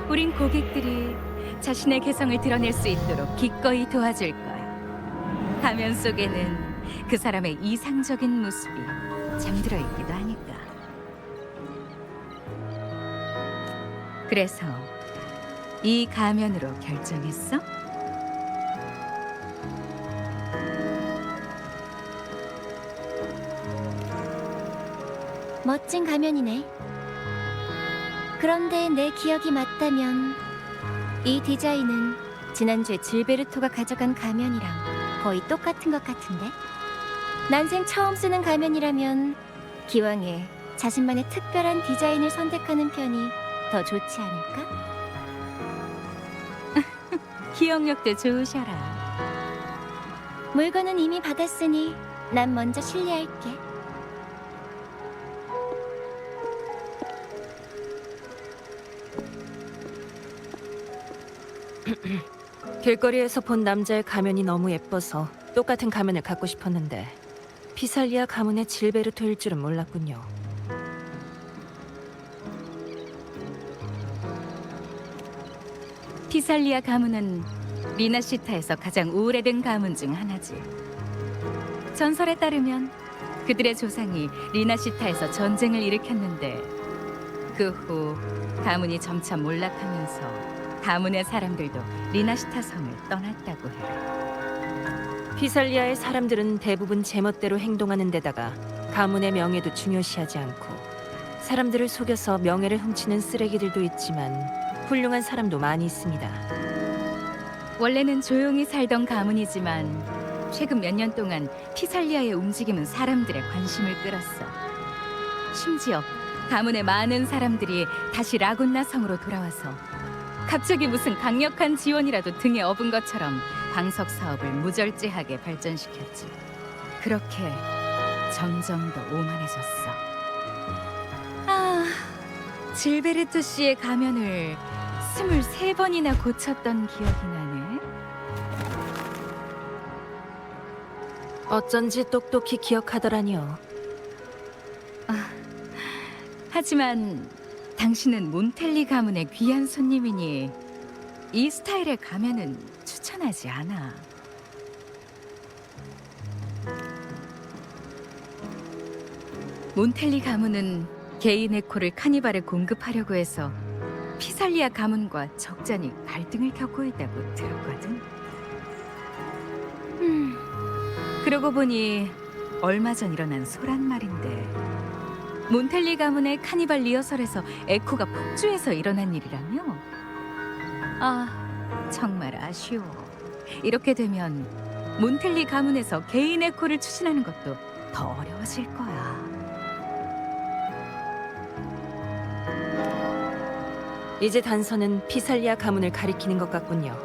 우린 고객들이 자신의 개성을 드러낼 수 있도록 기꺼이 도와줄 거야. 가면 속에는 그 사람의 이상적인 모습이 잠들어 있기도 하니까. 그래서 이 가면으로 결정했어? 멋진 가면이네. 그런데 내 기억이 맞다면 이 디자인은 지난주에 질베르토가 가져간 가면이랑 거의 똑같은 것 같은데? 난생 처음 쓰는 가면이라면 기왕에 자신만의 특별한 디자인을 선택하는 편이 더 좋지 않을까? 기억력도 좋으셔라. 물건은 이미 받았으니 난 먼저 실례할게. 길거리에서 본 남자의 가면이 너무 예뻐서 똑같은 가면을 갖고 싶었는데 피살리아 가문의 질베르토일 줄은 몰랐군요. 피살리아 가문은 리나시타에서 가장 오래된 가문 중 하나지. 전설에 따르면 그들의 조상이 리나시타에서 전쟁을 일으켰는데 그 후 가문이 점차 몰락하면서 가문의 사람들도 리나시타 성을 떠났다고 해. 피살리아의 사람들은 대부분 제멋대로 행동하는 데다가 가문의 명예도 중요시하지 않고 사람들을 속여서 명예를 훔치는 쓰레기들도 있지만 훌륭한 사람도 많이 있습니다. 원래는 조용히 살던 가문이지만 최근 몇 년 동안 피살리아의 움직임은 사람들의 관심을 끌었어. 심지어 가문의 많은 사람들이 다시 라군나 성으로 돌아와서 갑자기 무슨 강력한 지원이라도 등에 업은 것처럼 광석 사업을 무절제하게 발전시켰지. 그렇게 점점 더 오만해졌어. 아, 질베르토 씨의 가면을 23번이나 고쳤던 기억이 나네. 어쩐지 똑똑히 기억하더라니요. 하지만 당신은 몬텔리 가문의 귀한 손님이니 이 스타일의 가면은 추천하지 않아. 몬텔리 가문은 개인 에코를 카니발에 공급하려고 해서 피살리아 가문과 적잖이 갈등을 겪고 있다고 들었거든. 그러고 보니 얼마 전 일어난 소란 말인데 몬텔리 가문의 카니발 리허설에서 에코가 폭주해서 일어난 일이라며? 아, 정말 아쉬워. 이렇게 되면 몬텔리 가문에서 개인 에코를 추진하는 것도 더 어려워질 거야. 이제 단서는 피살리아 가문을 가리키는 것 같군요.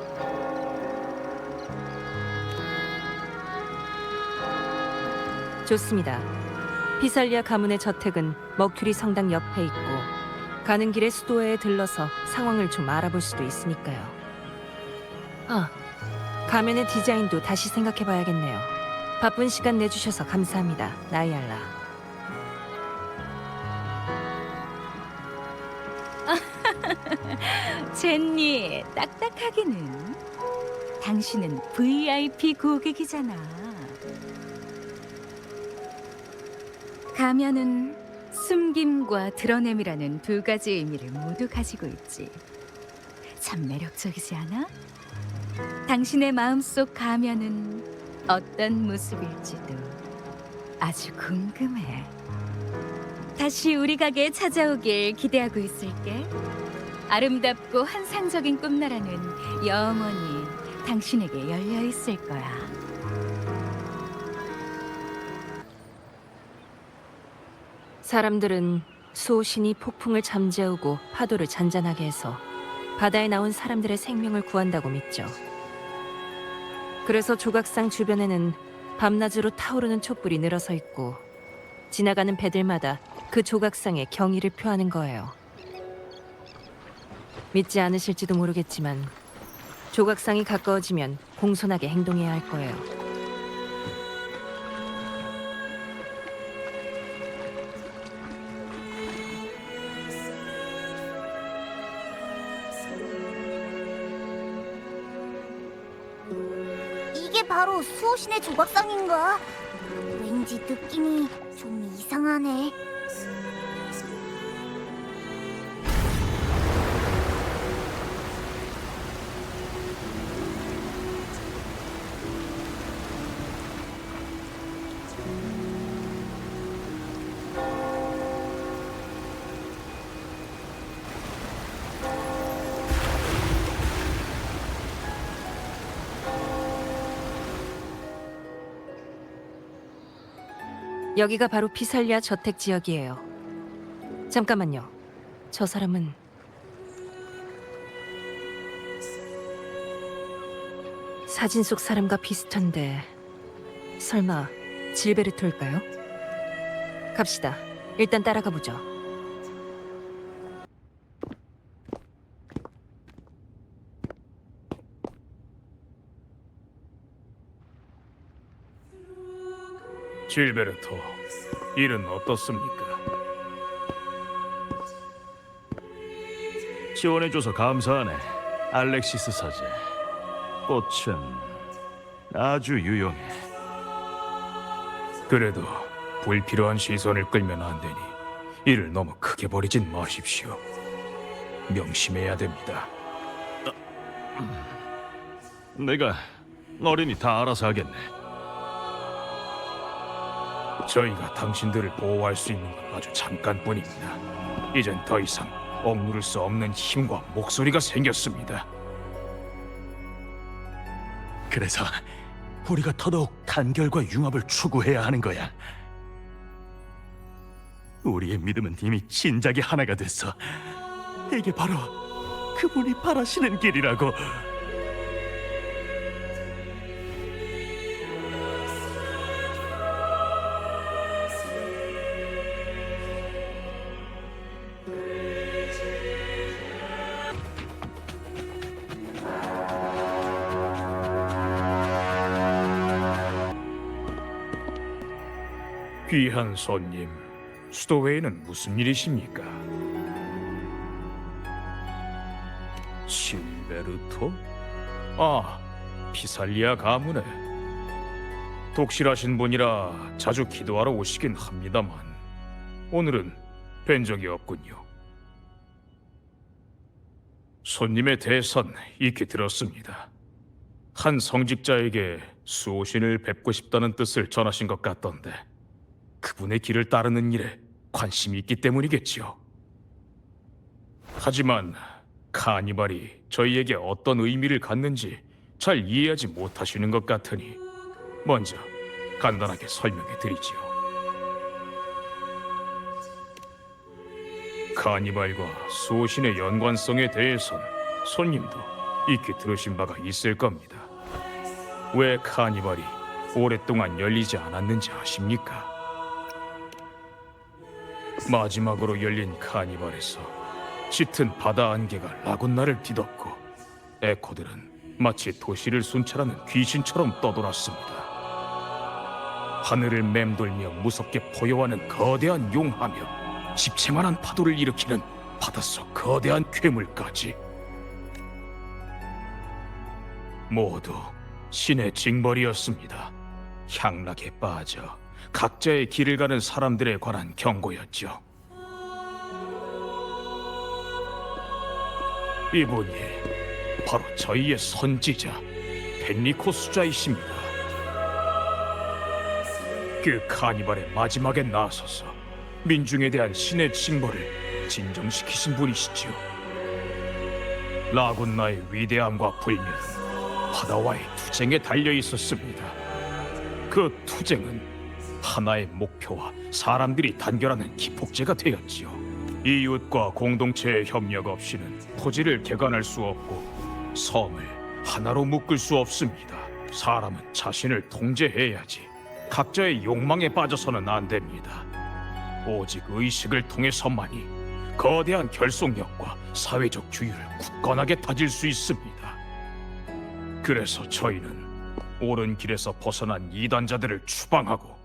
좋습니다. 피살리아 가문의 저택은 머큐리 성당 옆에 있고 가는 길에 수도회에 들러서 상황을 좀 알아볼 수도 있으니까요. 아, 가면의 디자인도 다시 생각해봐야겠네요. 바쁜 시간 내주셔서 감사합니다, 나이알라. 젠니, 딱딱하기는. 당신은 VIP 고객이잖아. 가면은 숨김과 드러냄이라는 두 가지 의미를 모두 가지고 있지. 참 매력적이지 않아? 당신의 마음속 가면은 어떤 모습일지도 아주 궁금해. 다시 우리 가게에 찾아오길 기대하고 있을게. 아름답고 환상적인 꿈나라는 영원히 당신에게 열려 있을 거야. 사람들은 수호신이 폭풍을 잠재우고 파도를 잔잔하게 해서 바다에 나온 사람들의 생명을 구한다고 믿죠. 그래서 조각상 주변에는 밤낮으로 타오르는 촛불이 늘어서 있고 지나가는 배들마다 그 조각상에 경의를 표하는 거예요. 믿지 않으실지도 모르겠지만 조각상이 가까워지면 공손하게 행동해야 할 거예요. 이게 바로 수호신의 조각상인가? 왠지 느낌이 좀 이상하네. 여기가 바로 피살리아 저택 지역이에요. 잠깐만요. 저 사람은 사진 속 사람과 비슷한데 설마 질베르토일까요? 갑시다. 일단 따라가 보죠. 질베르토, 일은 어떻습니까? 지원해줘서 감사하네, 알렉시스 사제. 꽃은 아주 유용해. 그래도 불필요한 시선을 끌면 안 되니 일을 너무 크게 버리진 마십시오. 명심해야 됩니다. 내가 어린이 다 알아서 하겠네. 저희가 당신들을 보호할 수 있는 건 아주 잠깐뿐입니다. 이젠 더 이상 억누를 수 없는 힘과 목소리가 생겼습니다. 그래서 우리가 더더욱 단결과 융합을 추구해야 하는 거야. 우리의 믿음은 이미 진작에 하나가 됐어. 이게 바로 그분이 바라시는 길이라고. 귀한 손님, 수도회에는 무슨 일이십니까? 질베르토? 아, 피살리아 가문에. 독실하신 분이라 자주 기도하러 오시긴 합니다만 오늘은 뵌 적이 없군요. 손님의 대선 익히 들었습니다. 한 성직자에게 수호신을 뵙고 싶다는 뜻을 전하신 것 같던데 그분의 길을 따르는 일에 관심이 있기 때문이겠지요. 하지만 카니발이 저희에게 어떤 의미를 갖는지 잘 이해하지 못하시는 것 같으니 먼저 간단하게 설명해 드리지요. 카니발과 수호신의 연관성에 대해선 손님도 익히 들으신 바가 있을 겁니다. 왜 카니발이 오랫동안 열리지 않았는지 아십니까? 마지막으로 열린 카니발에서 짙은 바다 안개가 라군나를 뒤덮고 에코들은 마치 도시를 순찰하는 귀신처럼 떠돌았습니다. 하늘을 맴돌며 무섭게 포효하는 거대한 용하며 집채만한 파도를 일으키는 바닷속 거대한 괴물까지 모두 신의 징벌이었습니다. 향락에 빠져 각자의 길을 가는 사람들에 관한 경고였죠. 이분이 바로 저희의 선지자 벤리코 수자이십니다. 그 카니발의 마지막에 나서서 민중에 대한 신의 징벌을 진정시키신 분이시지요. 라군나의 위대함과 불멸은 바다와의 투쟁에 달려 있었습니다. 그 투쟁은 하나의 목표와 사람들이 단결하는 기폭제가 되었지요. 이웃과 공동체의 협력 없이는 토지를 개간할 수 없고 섬을 하나로 묶을 수 없습니다. 사람은 자신을 통제해야지 각자의 욕망에 빠져서는 안 됩니다. 오직 의식을 통해서만이 거대한 결속력과 사회적 규율을 굳건하게 다질 수 있습니다. 그래서 저희는 옳은 길에서 벗어난 이단자들을 추방하고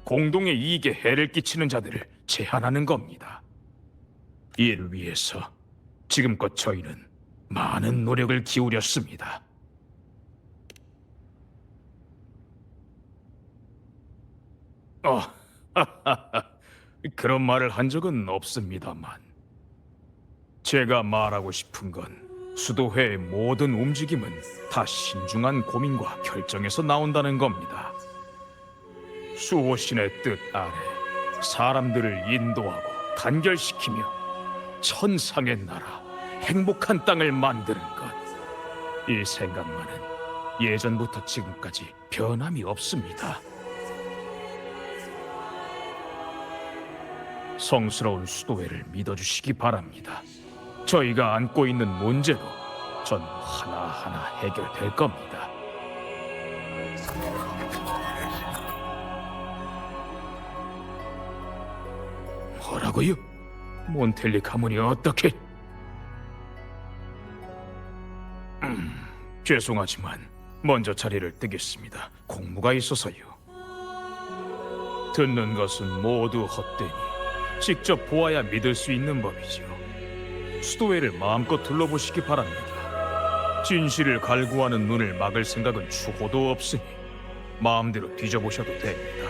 공동의 이익에 해를 끼치는 자들을 제한하는 겁니다. 이를 위해서 지금껏 저희는 많은 노력을 기울였습니다. 그런 말을 한 적은 없습니다만 제가 말하고 싶은 건 수도회의 모든 움직임은 다 신중한 고민과 결정에서 나온다는 겁니다. 수호신의 뜻 아래 사람들을 인도하고 단결시키며 천상의 나라, 행복한 땅을 만드는 것. 이 생각만은 예전부터 지금까지 변함이 없습니다. 성스러운 수도회를 믿어주시기 바랍니다. 저희가 안고 있는 문제도 전 하나하나 해결될 겁니다. 뭐라고요? 몬텔리 가문이 어떻게... 죄송하지만 먼저 자리를 뜨겠습니다. 공무가 있어서요. 듣는 것은 모두 헛되니 직접 보아야 믿을 수 있는 법이지요. 수도회를 마음껏 둘러보시기 바랍니다. 진실을 갈구하는 눈을 막을 생각은 추호도 없으니 마음대로 뒤져보셔도 됩니다.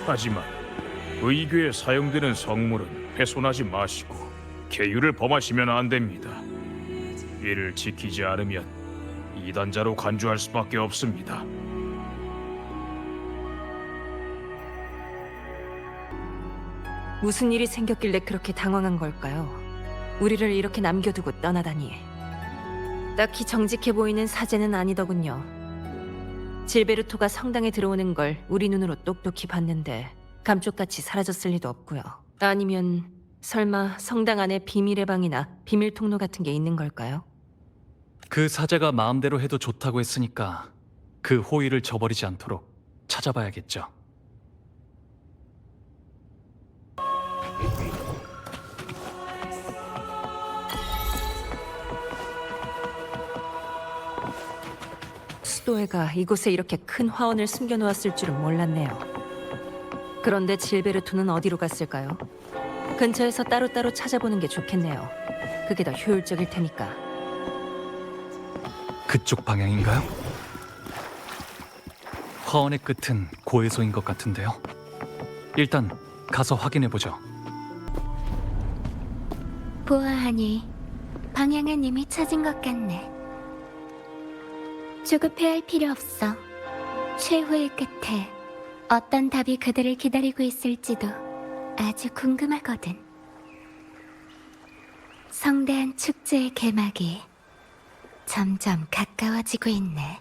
하지만 의궤에 사용되는 성물은 훼손하지 마시고 계율을 범하시면 안 됩니다. 이를 지키지 않으면 이단자로 간주할 수밖에 없습니다. 무슨 일이 생겼길래 그렇게 당황한 걸까요? 우리를 이렇게 남겨두고 떠나다니. 딱히 정직해 보이는 사제는 아니더군요. 질베르토가 성당에 들어오는 걸 우리 눈으로 똑똑히 봤는데 감쪽같이 사라졌을 리도 없고요. 아니면 설마 성당 안에 비밀의 방이나 비밀 통로 같은 게 있는 걸까요? 그 사제가 마음대로 해도 좋다고 했으니까 그 호의를 저버리지 않도록 찾아봐야겠죠. 수도회가 이곳에 이렇게 큰 화원을 숨겨놓았을 줄은 몰랐네요. 그런데 질베르토는 어디로 갔을까요? 근처에서 따로따로 찾아보는 게 좋겠네요. 그게 더 효율적일 테니까. 그쪽 방향인가요? 화원의 끝은 고해소인 것 같은데요. 일단 가서 확인해보죠. 보아하니 방향은 이미 찾은 것 같네. 조급해할 필요 없어. 최후의 끝에 어떤 답이 그들을 기다리고 있을지도 아주 궁금하거든. 성대한 축제의 개막이 점점 가까워지고 있네.